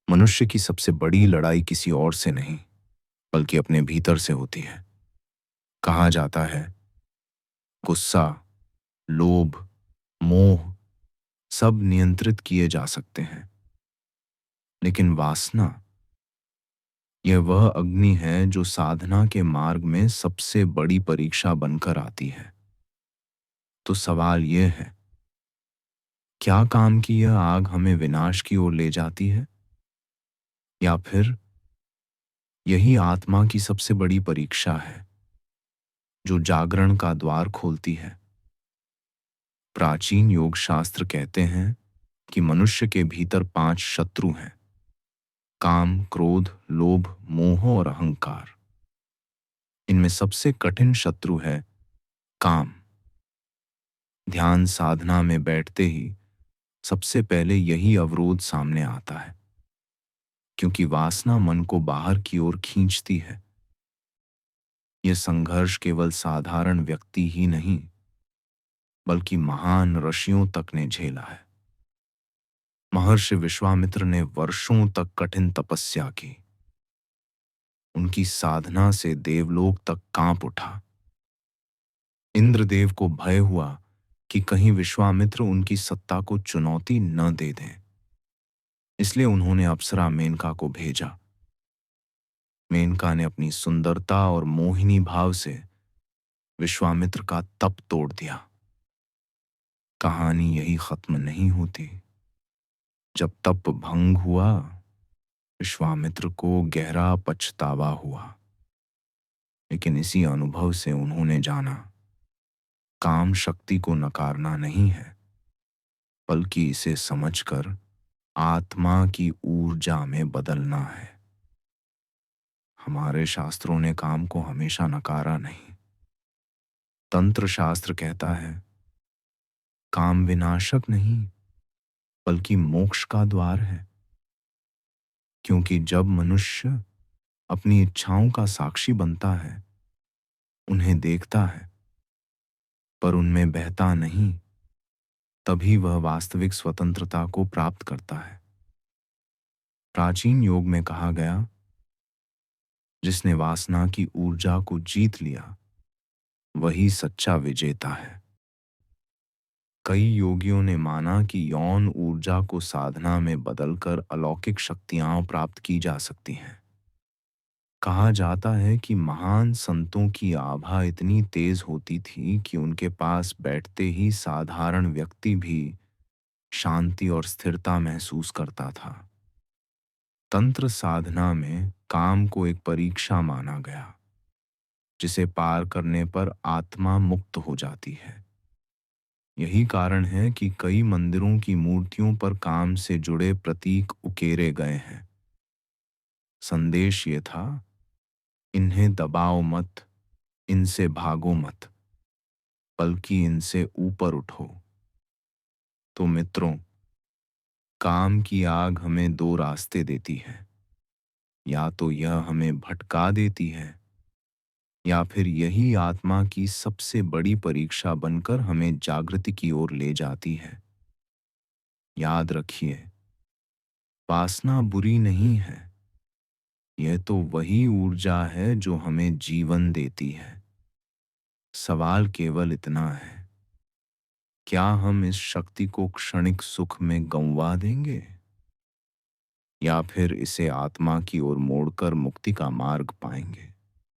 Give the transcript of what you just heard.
मनुष्य की सबसे बड़ी लड़ाई किसी और से नहीं, बल्कि अपने भीतर से होती है। कहा जाता है, गुस्सा, लोभ, मोह सब नियंत्रित किए जा सकते हैं, लेकिन वासना, यह वह अग्नि है जो साधना के मार्ग में सबसे बड़ी परीक्षा बनकर आती है। तो सवाल यह है, क्या काम की यह आग हमें विनाश की ओर ले जाती है, या फिर यही आत्मा की सबसे बड़ी परीक्षा है जो जागरण का द्वार खोलती है? प्राचीन योग शास्त्र कहते हैं कि मनुष्य के भीतर 5 शत्रु हैं: काम, क्रोध, लोभ, मोह और अहंकार। इनमें सबसे कठिन शत्रु है काम। ध्यान साधना में बैठते ही सबसे पहले यही अवरोध सामने आता है, क्योंकि वासना मन को बाहर की ओर खींचती है। यह संघर्ष केवल साधारण व्यक्ति ही नहीं, बल्कि महान ऋषियों तक ने झेला है। महर्षि विश्वामित्र ने वर्षों तक कठिन तपस्या की। उनकी साधना से देवलोक तक कांप उठा। इंद्रदेव को भय हुआ कि कहीं विश्वामित्र उनकी सत्ता को चुनौती न दे दें। इसलिए उन्होंने अप्सरा मेनका को भेजा। मेनका ने अपनी सुंदरता और मोहिनी भाव से विश्वामित्र का तप तोड़ दिया। कहानी यही खत्म नहीं होती। जब तप भंग हुआ, विश्वामित्र को गहरा पछतावा हुआ, लेकिन इसी अनुभव से उन्होंने जाना, काम शक्ति को नकारना नहीं है, बल्कि इसे समझकर आत्मा की ऊर्जा में बदलना है। हमारे शास्त्रों ने काम को हमेशा नकारा नहीं। तंत्र शास्त्र कहता है, काम विनाशक नहीं, बल्कि मोक्ष का द्वार है। क्योंकि जब मनुष्य अपनी इच्छाओं का साक्षी बनता है, उन्हें देखता है, पर उनमें बहता नहीं, तभी वह वास्तविक स्वतंत्रता को प्राप्त करता है। प्राचीन योग में कहा गया, जिसने वासना की ऊर्जा को जीत लिया, वही सच्चा विजेता है। कई योगियों ने माना कि यौन ऊर्जा को साधना में बदलकर अलौकिक शक्तियां प्राप्त की जा सकती हैं। कहा जाता है कि महान संतों की आभा इतनी तेज होती थी कि उनके पास बैठते ही साधारण व्यक्ति भी शांति और स्थिरता महसूस करता था। तंत्र साधना में काम को एक परीक्षा माना गया, जिसे पार करने पर आत्मा मुक्त हो जाती है। यही कारण है कि कई मंदिरों की मूर्तियों पर काम से जुड़े प्रतीक उकेरे गए हैं। संदेश ये था, इन्हें दबाओ मत, इनसे भागो मत, बल्कि इनसे ऊपर उठो। तो मित्रों, काम की आग हमें 2 रास्ते देती है। या तो यह हमें भटका देती है, या फिर यही आत्मा की सबसे बड़ी परीक्षा बनकर हमें जागृति की ओर ले जाती है। याद रखिए, वासना बुरी नहीं है। यह तो वही ऊर्जा है जो हमें जीवन देती है। सवाल केवल इतना है, क्या हम इस शक्ति को क्षणिक सुख में गंवा देंगे, या फिर इसे आत्मा की ओर मोड़कर मुक्ति का मार्ग पाएंगे?